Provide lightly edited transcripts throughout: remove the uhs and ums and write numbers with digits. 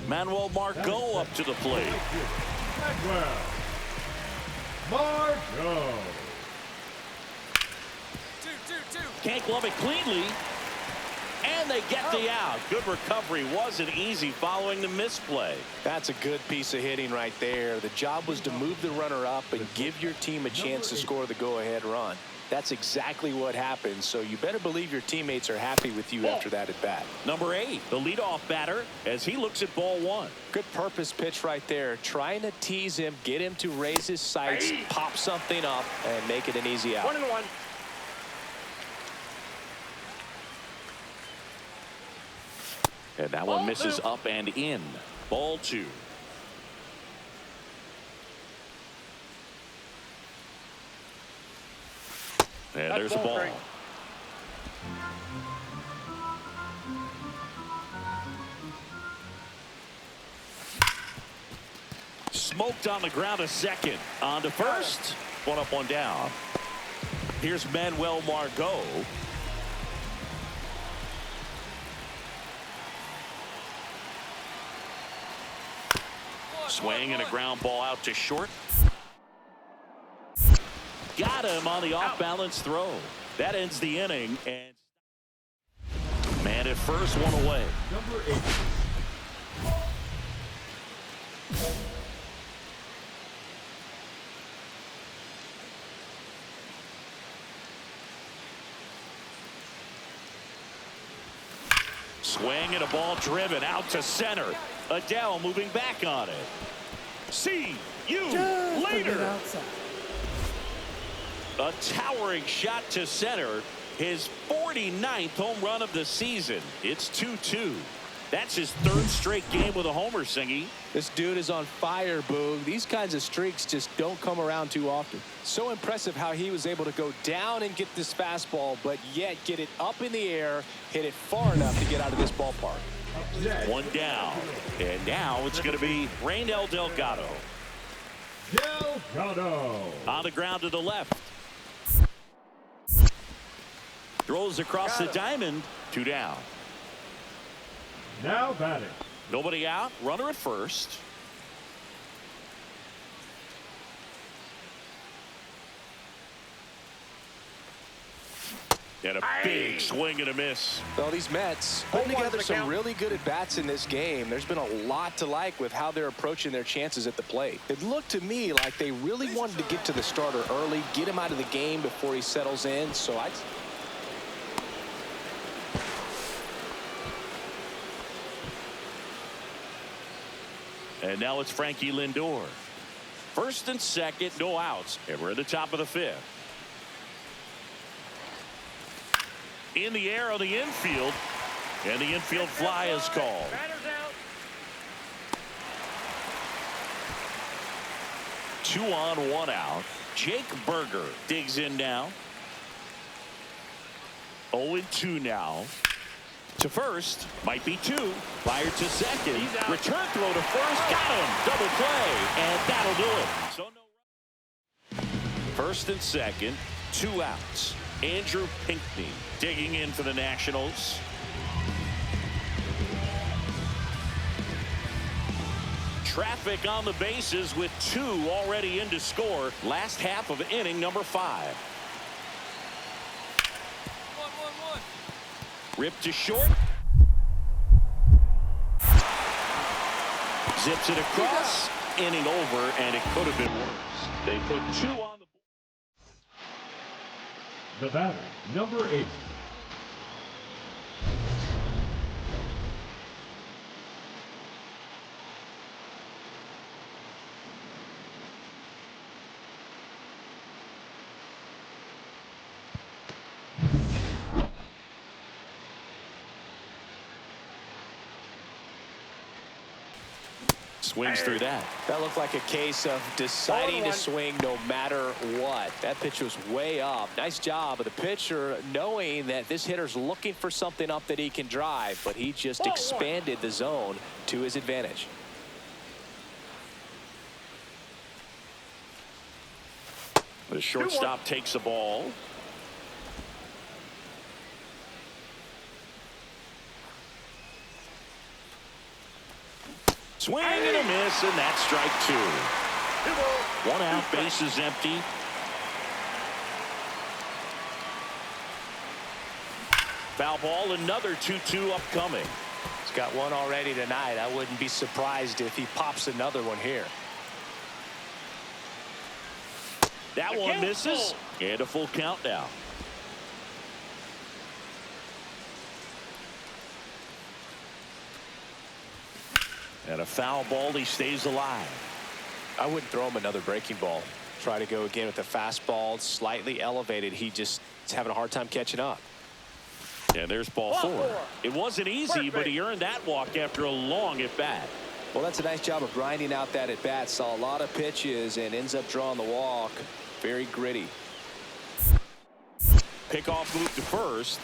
Manuel Margot up to the plate. Manuel Margot. Can't glove it cleanly. And they get the out. Good recovery. Wasn't easy following the misplay. That's a good piece of hitting right there. The job was to move the runner up and give your team a chance to score the go-ahead run. That's exactly what happened, so you better believe your teammates are happy with you after that at bat. Number 8, the leadoff batter, as he looks at ball 1. Good purpose pitch right there. Trying to tease him, get him to raise his sights, pop something up, and make it an easy out. 1-1. And that one misses up and in. Ball 2. And there's a ball. Smoked on the ground to second. On to first. One up, one down. Here's Manuel Margot. Swing and a ground ball out to short. Got him on the off-balance throw. That ends the inning. And man at first, one away. Number 8. Swing and a ball driven out to center. Adele moving back on it. See you later. A towering shot to center. His 49th home run of the season. It's 2-2. That's his 3rd straight game with a homer, Singy. This dude is on fire, Boog. These kinds of streaks just don't come around too often. So impressive how he was able to go down and get this fastball, but yet get it up in the air, hit it far enough to get out of this ballpark. One down. And now it's going to be Raynel Delgado. Delgado. On the ground to the left. Throws across the diamond. 2 down. Now batting. Nobody out. Runner at first. And a big swing and a miss. Well, these Mets putting together some really good at-bats in this game. There's been a lot to like with how they're approaching their chances at the plate. It looked to me like they really wanted to get to the starter early, get him out of the game before he settles in. So And now it's Frankie Lindor. First and second, no outs. And we're at the top of the 5th. In the air on the infield. And the infield fly is called. 2 on, 1 out. Jake Berger digs in now. 0-2 now. To first, might be 2. Fired to second. Return throw to first. Got him. Double play. And that'll do it. So no. First and second, 2 outs. Andrew Pinckney digging in for the Nationals. Traffic on the bases with 2 already in to score. Last half of inning number 5. Ripped to short. Zips it across. Inning over, and it could have been worse. They put 2 on the board. The batter, number 8. Swings through that. that looked like a case of deciding to swing no matter what. That pitch was way up. Nice job of the pitcher knowing that this hitter's looking for something up that he can drive, but he just expanded the zone to his advantage. The shortstop takes the ball. Swing and a miss, and that's strike two. One out, base is empty. Foul ball, another 2-2 upcoming. He's got one already tonight. I wouldn't be surprised if he pops another one here. That one misses, and a full count now. And a foul ball, he stays alive. I wouldn't throw him another breaking ball. Try to go again with the fastball, slightly elevated. He just is having a hard time catching up. And there's ball four. It wasn't easy, but he earned that walk after a long at bat. Well, that's a nice job of grinding out that at bat. Saw a lot of pitches and ends up drawing the walk. Very gritty. Pickoff move to first.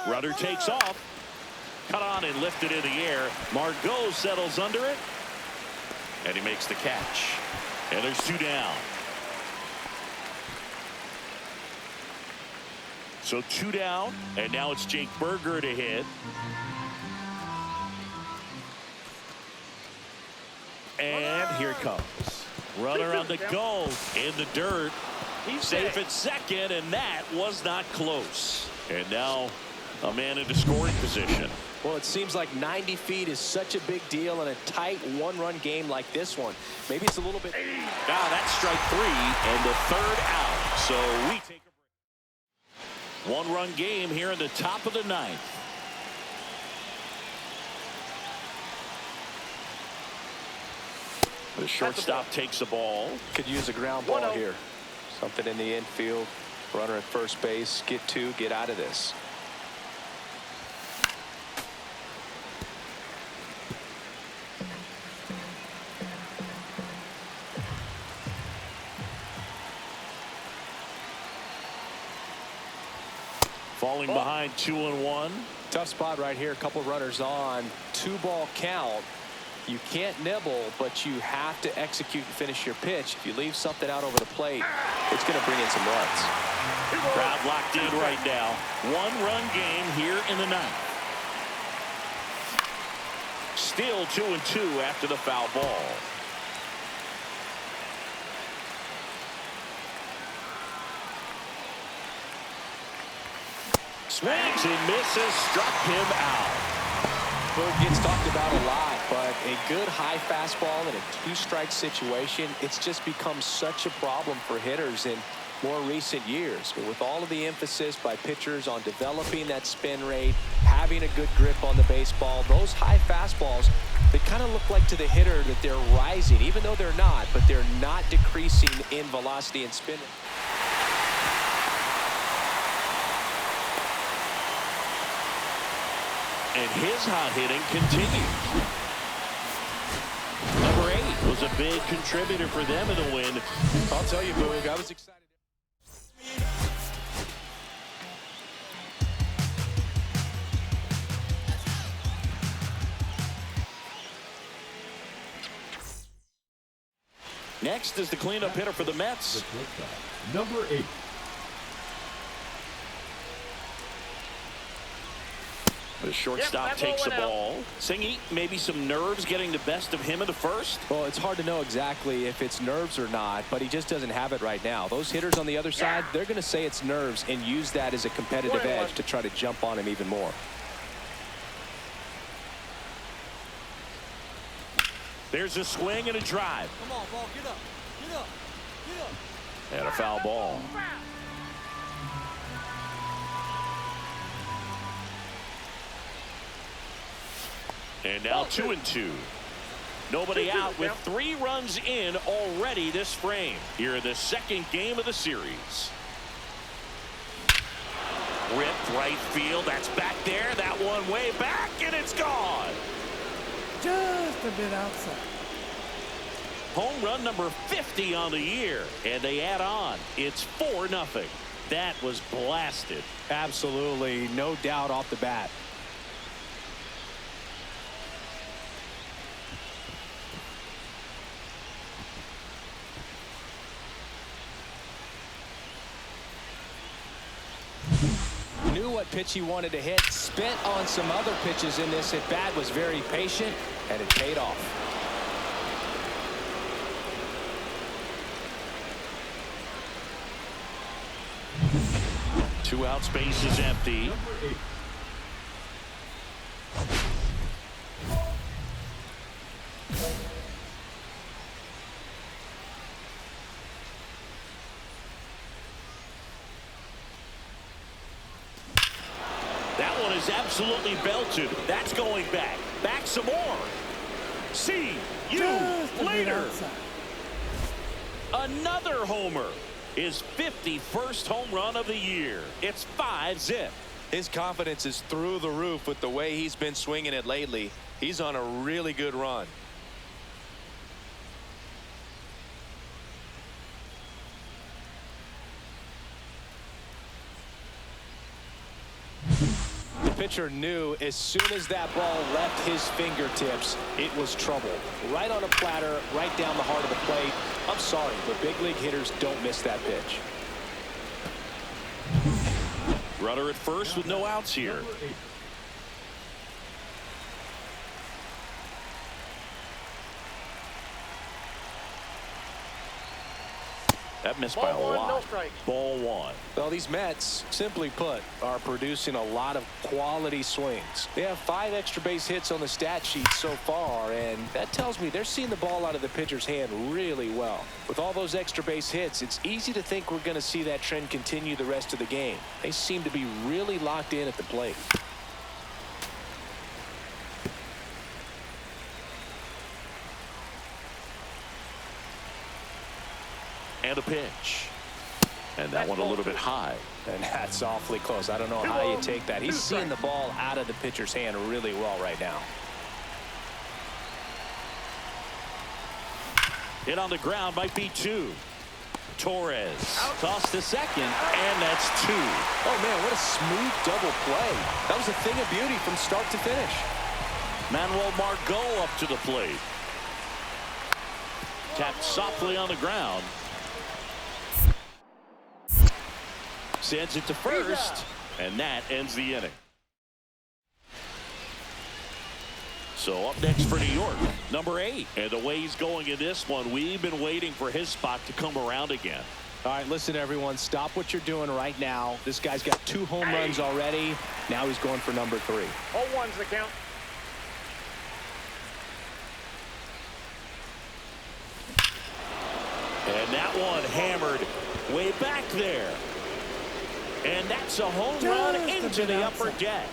Runner takes off. Cut on and lifted in the air. Margot settles under it. And he makes the catch. And there's two down. So two down. And now it's Jake Berger to hit. And here it comes. Runner on the go in the dirt. He's safe at second, and that was not close. And now a man into scoring position. Well, it seems like 90 feet is such a big deal in a tight one-run game like this one. Maybe it's a little bit. Now that's strike three and the third out. So we take a break. One-run game here in the top of the ninth. The shortstop takes the ball. Could use a ground ball here. Something in the infield. Runner at first base. Get two. Get out of this. Falling behind 2-1. Tough spot right here. A couple runners on. 2-ball count. You can't nibble, but you have to execute and finish your pitch. If you leave something out over the plate, it's going to bring in some runs. Crowd locked in right now. One-run game here in the ninth. Still 2-2 after the foul ball. Swings and misses, struck him out. Bird gets talked about a lot, but a good high fastball in a two-strike situation, it's just become such a problem for hitters in more recent years. But with all of the emphasis by pitchers on developing that spin rate, having a good grip on the baseball, those high fastballs, they kind of look like to the hitter that they're rising, even though they're not, but they're not decreasing in velocity and spin. And his hot hitting continues. Number 8 was a big contributor for them in the win. I'll tell you, Boog, I was excited. Next is the cleanup hitter for the Mets. Number 8. The shortstop takes the ball. Singy, maybe some nerves getting the best of him in the first. Well, it's hard to know exactly if it's nerves or not, but he just doesn't have it right now. Those hitters on the other side, they're going to say it's nerves and use that as a competitive edge to try to jump on him even more. There's a swing and a drive. Come on, ball, get up, get up, get up. And a foul ball. And now 2-2. Nobody out with 3 runs in already this frame. Here in the second game of the series. Ripped right field. That's back there. That one way back, and it's gone. Just a bit outside. Home run number 50 on the year, and they add on. It's 4-0. That was blasted. Absolutely, no doubt off the bat. Knew what pitch he wanted to hit. Spent on some other pitches in this at bat. Was very patient, and it paid off. Two out, space is empty. That one is absolutely belted. That's going back. Back some more. See you later. Another homer. His 51st home run of the year. It's 5-zip. His confidence is through the roof with the way he's been swinging it lately. He's on a really good run. The pitcher knew as soon as that ball left his fingertips, it was trouble. Right on a platter, right down the heart of the plate. I'm sorry, but big league hitters don't miss that pitch. Runner at first with no outs here. That missed by a lot. No strike. Ball one. Well, these Mets, simply put, are producing a lot of quality swings. They have 5 extra base hits on the stat sheet so far, and that tells me they're seeing the ball out of the pitcher's hand really well. With all those extra base hits, it's easy to think we're going to see that trend continue the rest of the game. They seem to be really locked in at the plate. And a pitch. And that one a little bit high. And that's awfully close. I don't know how you take that. He's seeing the ball out of the pitcher's hand really well right now. Hit on the ground, might be 2. Torres tossed to second, and that's 2. Oh, man, what a smooth double play. That was a thing of beauty from start to finish. Manuel Margot up to the plate. Tapped softly on the ground. Sends it to first, and that ends the inning. So up next for New York, number 8. And the way he's going in this one, we've been waiting for his spot to come around again. All right, listen, everyone, stop what you're doing right now. This guy's got 2 home runs already. Now he's going for number 3. 0-1's the count. And that one hammered way back there. And that's a home run into the upper deck.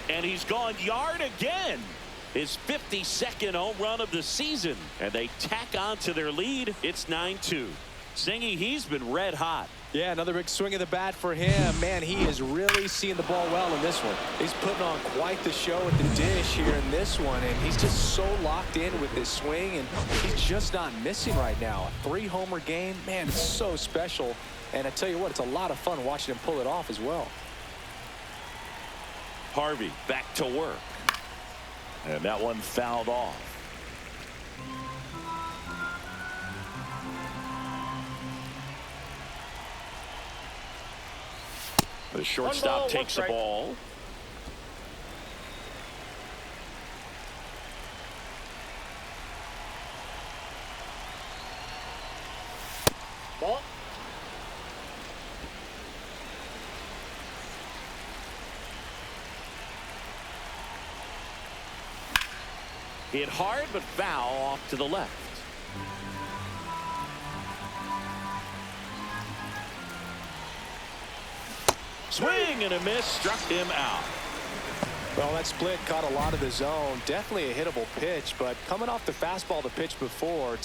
And he's gone yard again. His 52nd home run of the season. And they tack on to their lead. It's 9-2. Zingy, he's been red hot. Yeah, another big swing of the bat for him. Man, he is really seeing the ball well in this one. He's putting on quite the show at the dish here in this one. And he's just so locked in with his swing. And he's just not missing right now. A 3-homer game. Man, it's so special. And I tell you what, it's a lot of fun watching him pull it off as well. Harvey back to work. And that one fouled off. The shortstop takes the ball. Ball. Hit hard, but foul off to the left. Swing and a miss, struck him out. Well, that split caught a lot of the zone. Definitely a hittable pitch, but coming off the fastball the pitch before,